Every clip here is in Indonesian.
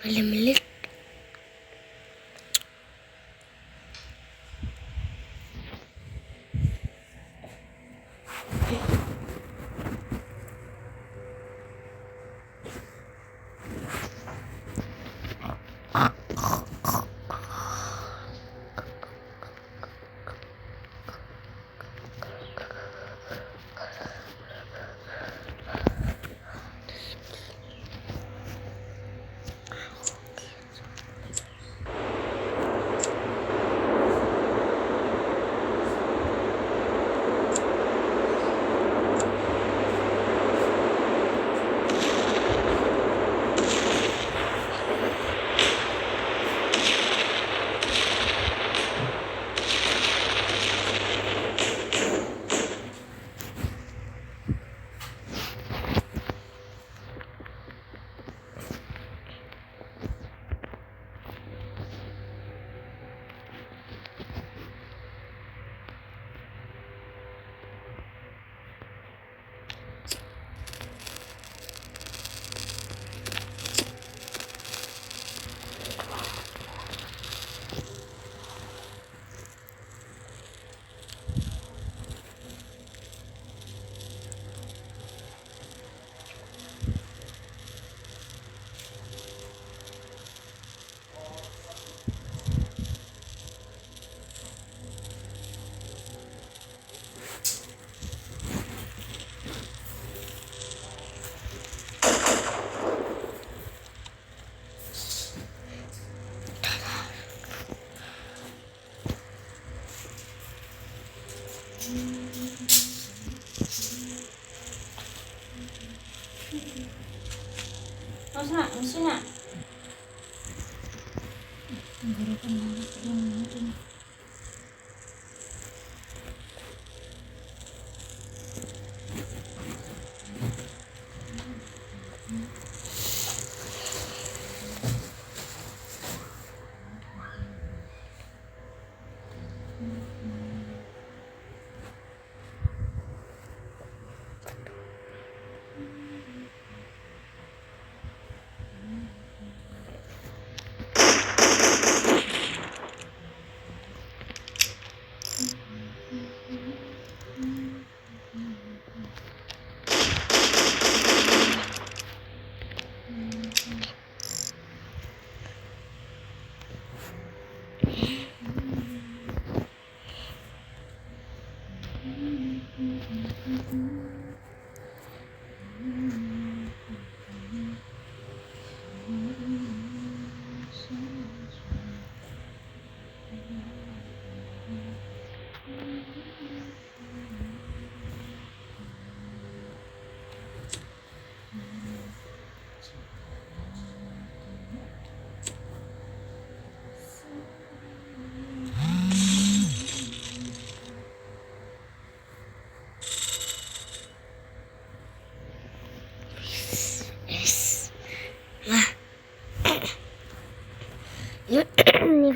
Melit-melit. Maksudnya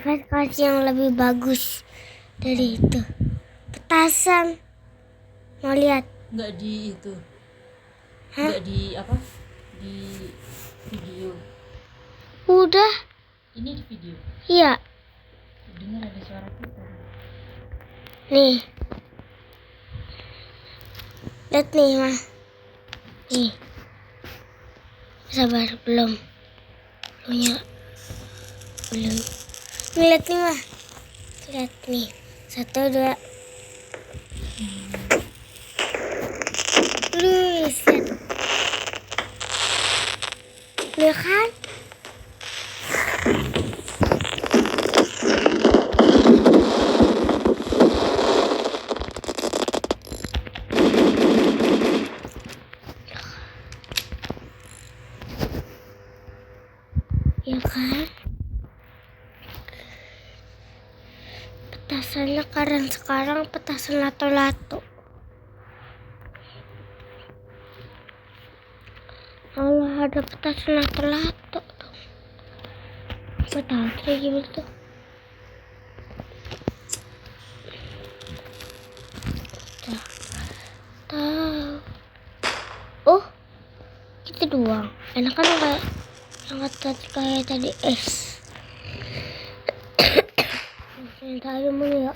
Investasi yang lebih bagus dari itu. Petasan. Mau lihat? nggak di itu. Hah? Nggak di apa? Di video. Udah. Ini di video. Iya. Dengar ada suara kita. Nih. Lihat nih, Ma. Nih. Sabar, belum. Belum. Nih, lihat nih, Ma. Lihat nih. 1, 2. Lihat. Lihat kan? Ya kan? Petasannya keren sekarang, petasan lato-lato. Allah, ada petasan lato-lato tuh. Aku tahu kayak gimana tuh. Tahu. Oh, gitu doang. Enak kan kayak sangat kayak tadi es. Yang tadi mana ya?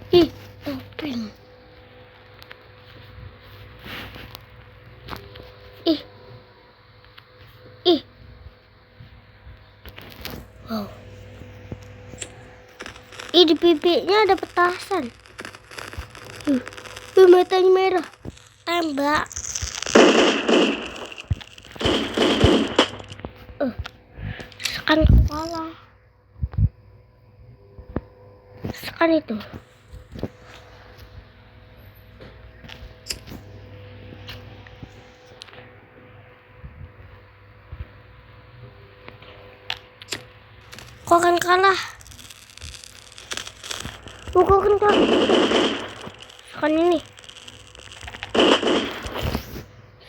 Ih, topeng. Ih. Ih. Wow. Ih, di pipinya ada petasan. Matanya merah. Tembak. Sekan kepala. Sekan itu. Kau akan kalah. Kau akan kalah. Sekan ini.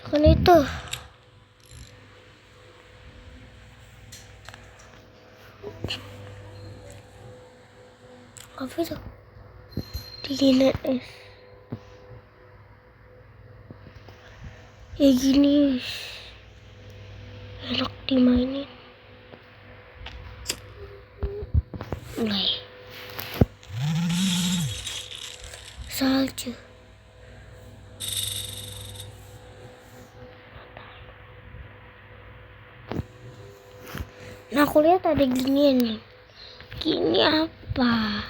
Sekan itu. Apa itu? Dinginan es. Ya gini. Enak dimainin. Mulai. Salju. Nah, aku lihat ada ginian nih. Gini apa?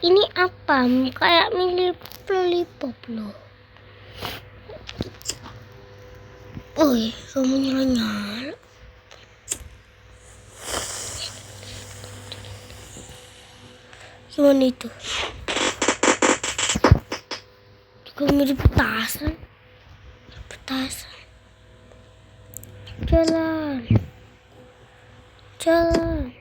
Ini apa? Kayak mirip lollipop loh. Woi, kamu nyala-nyala. Gimana itu? Juga mirip petasan. Petasan. Jalan. Jalan.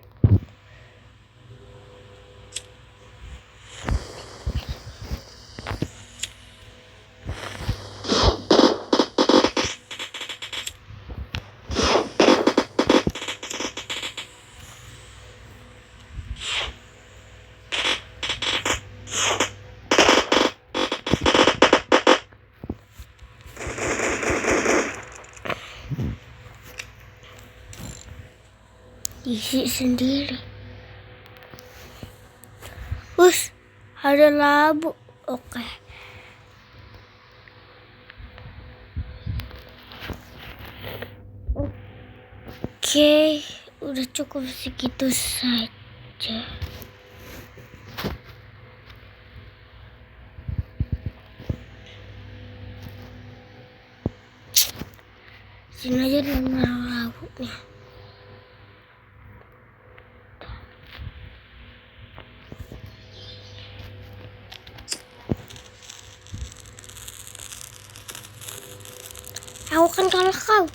Isi sendiri. Ada labu. Oke. Oke, udah cukup segitu saja. Sini aja dulu naruh labunya. Aku kan kalah kau.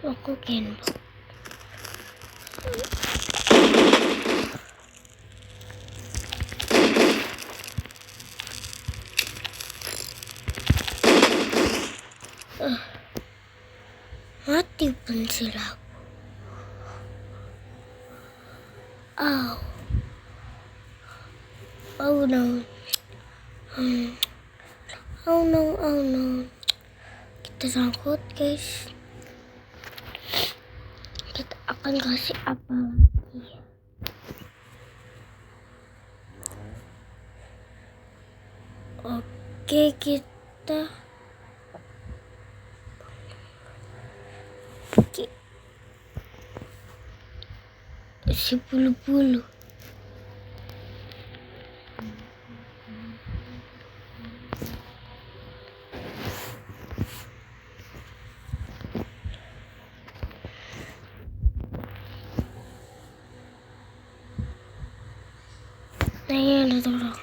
Aku genbok. Mati pensil aku. Oh no. Oh no. Kita sangkut guys. Kita akan kasih apa lagi? Oke, kita si bulu-bulu. Nah, ini ada tolong.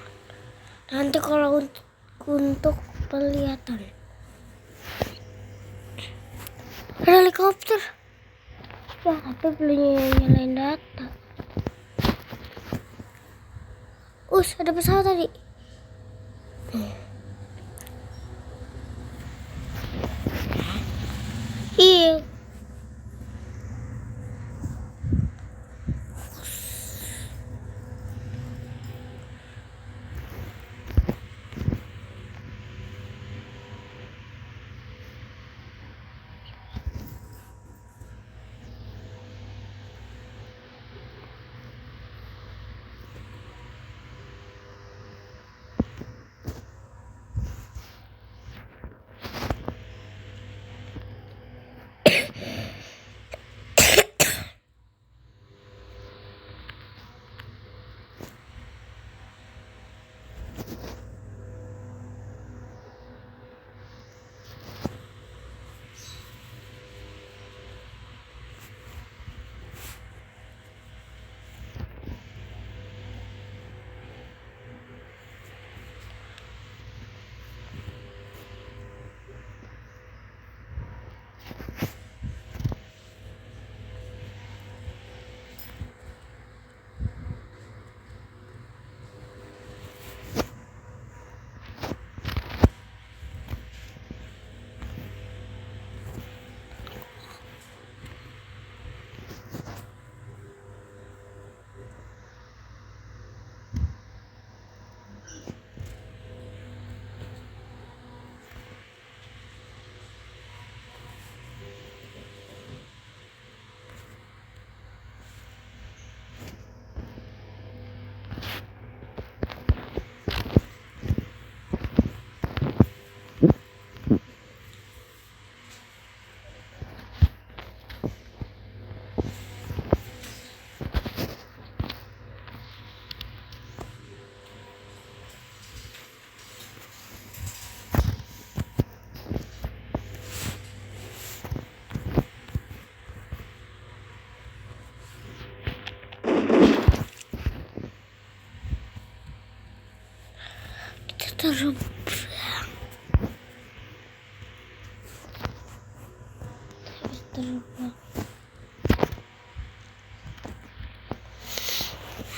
Nanti kalau untuk penglihatan. Ada helikopter. Ya, tapi belum nyalain data. Ada pesawat tadi. Iya. terbang. Habis terbang.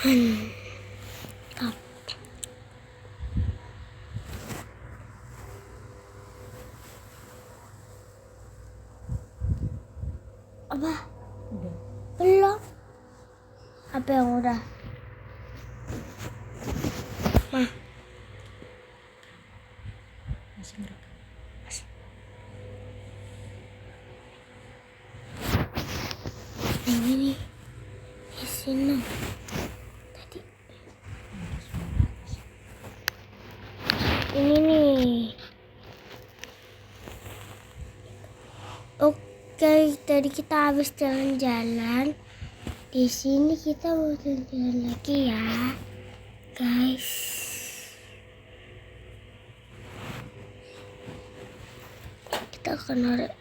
Mantap. Apa? Udah. Belum. Apa yang udah? Mah, Masih merekam. ini nih. Di sini. Tadi. Ini nih. Oke, tadi kita habis jalan-jalan. Di sini kita mau jalan-jalan lagi ya, guys. Kita akan narik.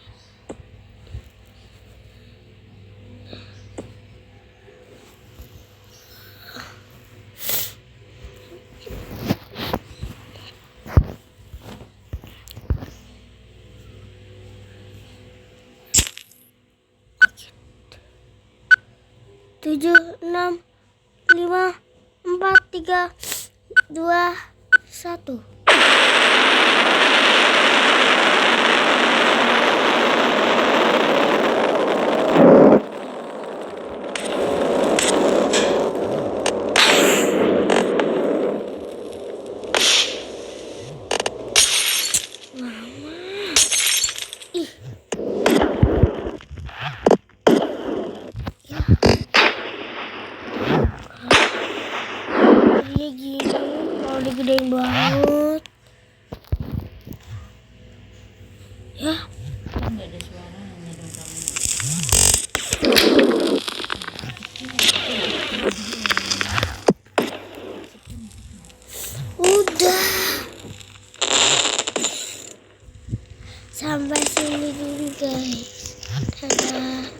Tujuh, 6, 5, 4, 3, 2, 1. Dia gini, kalau digedein banget. Ya, Kan nggak ada suaranya dong kamu. udah. Sampai sini dulu guys. Dadah.